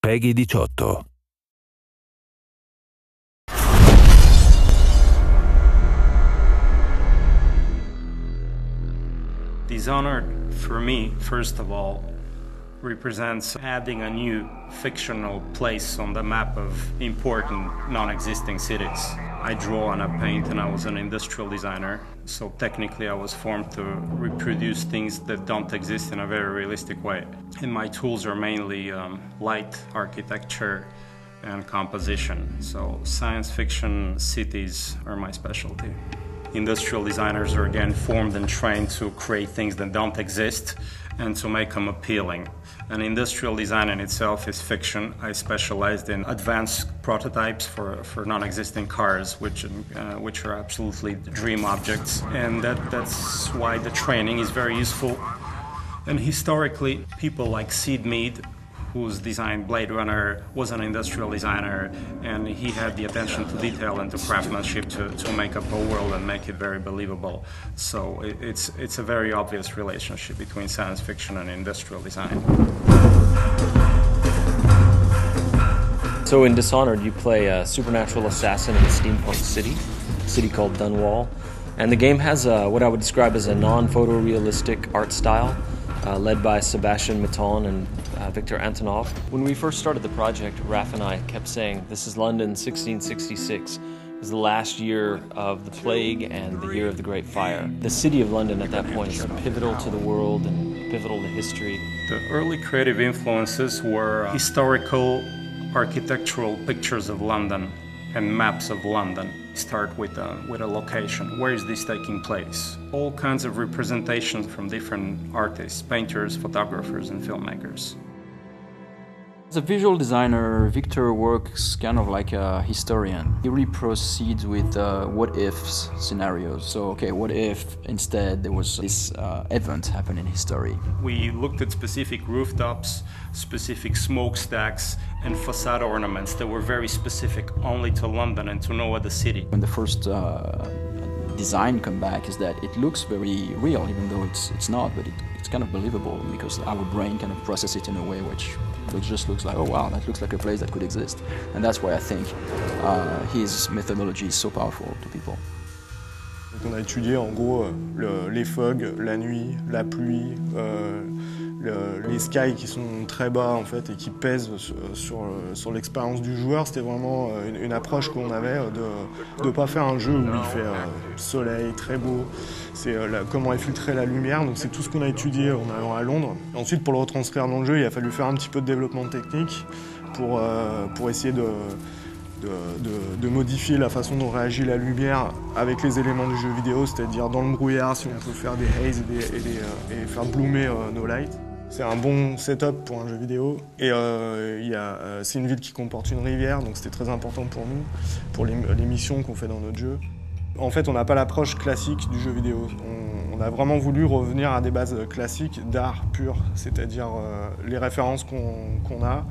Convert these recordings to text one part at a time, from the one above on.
Peggy 18. Dishonored, for me, first of all, represents adding a new fictional place on the map of important non-existing cities. I draw and I paint, and I was an industrial designer, so technically I was formed to reproduce things that don't exist in a very realistic way. And my tools are mainly light, architecture, and composition. So science fiction cities are my specialty. Industrial designers are again formed and trained to create things that don't exist and to make them appealing. And industrial design in itself is fiction. I specialized in advanced prototypes for non-existing cars, which are absolutely dream objects. And that's why the training is very useful. And historically, people like Sid Mead, who's designed Blade Runner, was an industrial designer, and he had the attention to detail and to craftsmanship to make up a world and make it very believable. So it's a very obvious relationship between science fiction and industrial design. So in Dishonored, you play a supernatural assassin in a steampunk city called Dunwall. And the game has what I would describe as a non-photorealistic art style, led by Sebastian Mitton and Victor Antonov. When we first started the project, Raph and I kept saying, this is London 1666. It was the last year of the plague and the year of the Great Fire. The city of London at that point is pivotal to the world and pivotal to history. The early creative influences were historical architectural pictures of London and maps of London. Start with a location. Where is this taking place? All kinds of representations from different artists, painters, photographers, and filmmakers. As a visual designer, Victor works kind of like a historian. He really proceeds with what-ifs scenarios. So, okay, what if instead there was this event happening in history? We looked at specific rooftops, specific smokestacks, and facade ornaments that were very specific only to London and to no other city. When the first design come back is that it looks very real, even though it's not, but it's kind of believable because our brain kind of processes it in a way which just looks like, oh wow, that looks like a place that could exist. And that's why I think his methodology is so powerful to people. Donc on a étudié en gros les fogs, la nuit, la pluie, les skies qui sont très bas en fait et qui pèsent sur l'expérience du joueur. C'était vraiment une approche qu'on avait de ne pas faire un jeu où il fait soleil, très beau. C'est comment infiltrer la lumière, donc c'est tout ce qu'on a étudié en allant à Londres. Et ensuite pour le retranscrire dans le jeu, il a fallu faire un petit peu de développement technique pour essayer de modifier la façon dont réagit la lumière avec les éléments du jeu vidéo, c'est-à-dire dans le brouillard, si on peut faire des haze et faire bloomer nos lights. C'est un bon setup pour un jeu vidéo et c'est une ville qui comporte une rivière, donc c'était très important pour nous, pour les missions qu'on fait dans notre jeu. En fait, on n'a pas l'approche classique du jeu vidéo. On a vraiment voulu revenir à des bases classiques d'art pur, c'est-à-dire les références qu'on a,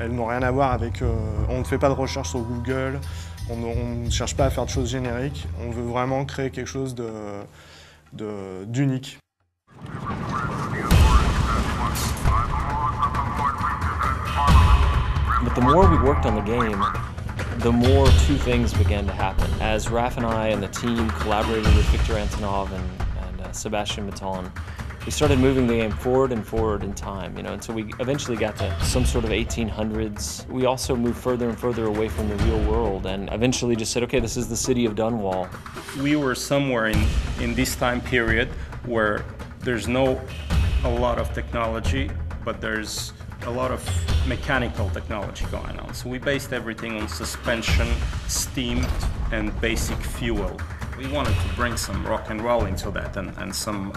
elles n'ont rien à voir avec... on ne fait pas de recherche sur Google, on ne cherche pas à faire de choses génériques, on veut vraiment créer quelque chose d'unique. But the more we worked on the game, the more two things began to happen. As Raph and I and the team collaborated with Victor Antonov and Sebastian Mitton, we started moving the game forward and forward in time, and so we eventually got to some sort of 1800s. We also moved further and further away from the real world and eventually just said, okay, this is the city of Dunwall. We were somewhere in this time period where there's a lot of technology, but there's a lot of mechanical technology going on. So we based everything on suspension, steam, and basic fuel. We wanted to bring some rock and roll into that and some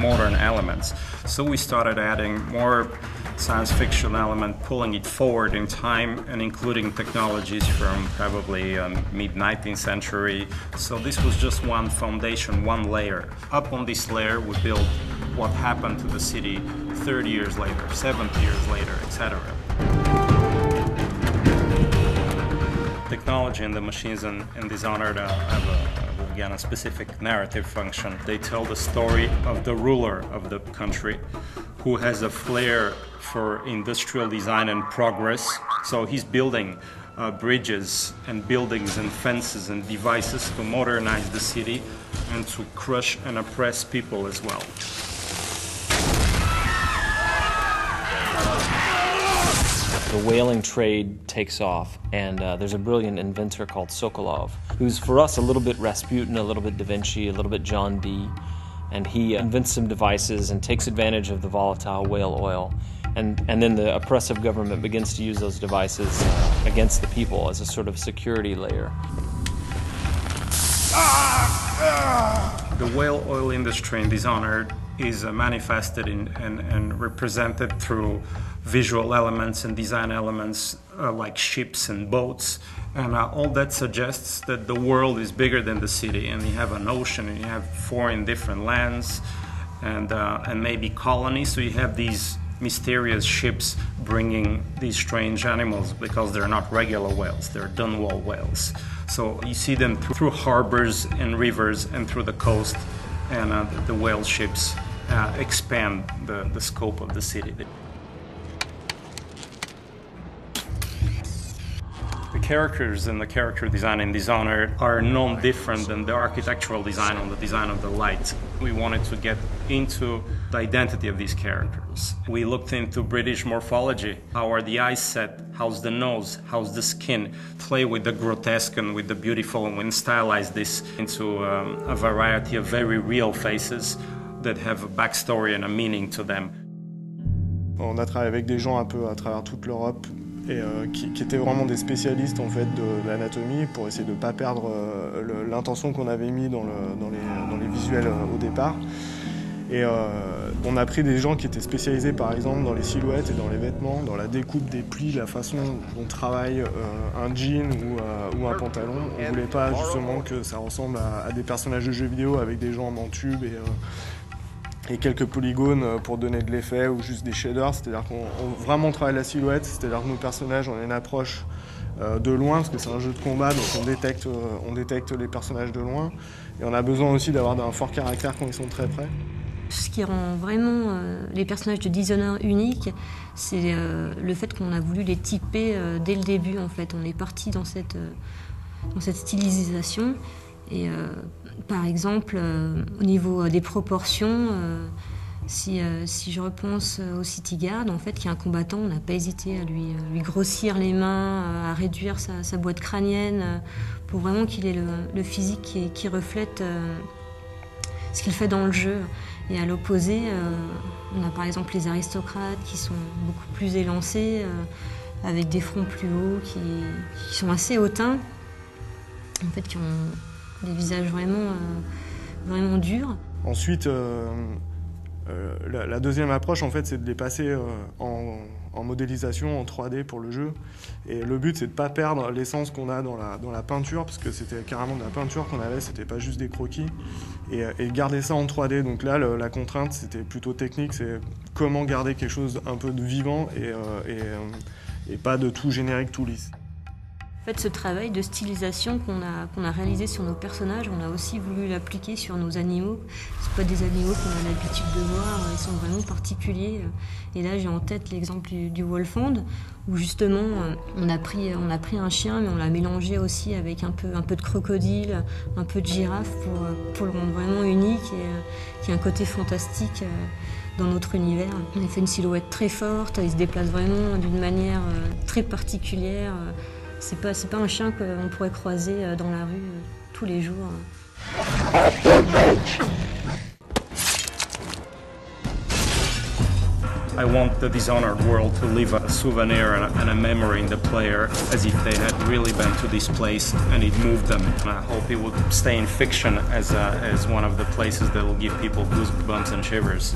modern elements. So we started adding more science fiction element, pulling it forward in time and including technologies from probably mid-19th century. So this was just one foundation, one layer. Up on this layer we built what happened to the city 30 years later, 70 years later, etc. Technology and the machines in Dishonored have a again, a specific narrative function. They tell the story of the ruler of the country who has a flair for industrial design and progress. So he's building bridges and buildings and fences and devices to modernize the city and to crush and oppress people as well. The whaling trade takes off, and there's a brilliant inventor called Sokolov, who's for us a little bit Rasputin, a little bit Da Vinci, a little bit John Dee, and he invents some devices and takes advantage of the volatile whale oil, and then the oppressive government begins to use those devices against the people as a sort of security layer. The whale oil industry in Dishonored is manifested and represented through visual elements and design elements like ships and boats, and all that suggests that the world is bigger than the city, and you have an ocean and you have foreign different lands and maybe colonies, so you have these mysterious ships bringing these strange animals because they're not regular whales, they're Dunwall whales. So you see them through harbors and rivers and through the coast, and the whale ships expand the scope of the city. The characters and the character design in Dishonored are no different than the architectural design or the design of the light. We wanted to get into the identity of these characters. We looked into British morphology. How are the eyes set? How's the nose? How's the skin? Play with the grotesque and with the beautiful, and we stylize this into a variety of very real faces that have a backstory and a meaning to them. On a travaillé avec des gens un peu à travers toute l'Europe et qui étaient vraiment des spécialistes en fait de l'anatomie pour essayer de ne pas perdre l'intention qu'on avait mis dans les visuels au départ. Et on a pris des gens qui étaient spécialisés par exemple dans les silhouettes et dans les vêtements, dans la découpe des plis, la façon dont travaille un jean ou un pantalon. On ne voulait pas justement que ça ressemble à des personnages de jeux vidéo avec des jambes en tube et quelques polygones pour donner de l'effet ou juste des shaders. C'est-à-dire qu'on vraiment travaille la silhouette, c'est-à-dire que nos personnages, on a une approche de loin parce que c'est un jeu de combat, donc on détecte les personnages de loin. Et on a besoin aussi d'avoir un fort caractère quand ils sont très près. Ce qui rend vraiment les personnages de Dishonored uniques, c'est le fait qu'on a voulu les typer dès le début. En fait, on est parti dans cette stylisation. Et par exemple, au niveau des proportions, si je repense au City Guard, en fait, qui est un combattant, on n'a pas hésité à lui grossir les mains, à réduire sa boîte crânienne, pour vraiment qu'il ait le physique qui reflète ce qu'il fait dans le jeu. Et à l'opposé, on a par exemple les aristocrates qui sont beaucoup plus élancés, avec des fronts plus hauts, qui sont assez hautains, en fait, qui ont des visages vraiment durs. Ensuite, la deuxième approche, en fait, c'est de les passer en modélisation, en 3D pour le jeu. Et le but, c'est de ne pas perdre l'essence qu'on a dans la peinture, parce que c'était carrément de la peinture qu'on avait, c'était pas juste des croquis. Et garder ça en 3D. Donc là, la contrainte, c'était plutôt technique, c'est comment garder quelque chose un peu de vivant et pas de tout générique, tout lisse. En fait, ce travail de stylisation qu'on a réalisé sur nos personnages, on a aussi voulu l'appliquer sur nos animaux. C'est pas des animaux qu'on a l'habitude de voir, ils sont vraiment particuliers. Et là, j'ai en tête l'exemple du Wolfhound, où justement, on a pris un chien, mais on l'a mélangé aussi avec un peu de crocodile, un peu de girafe, pour le rendre vraiment unique et qui a un côté fantastique dans notre univers. On a fait une silhouette très forte, il se déplace vraiment d'une manière très particulière. C'est pas un chien qu'on pourrait croiser dans la rue tous les jours. I want the Dishonored world to leave a souvenir and a memory in the player, as if they had really been to this place and it moved them. And I hope it would stay in fiction as one of the places that will give people goosebumps and shivers.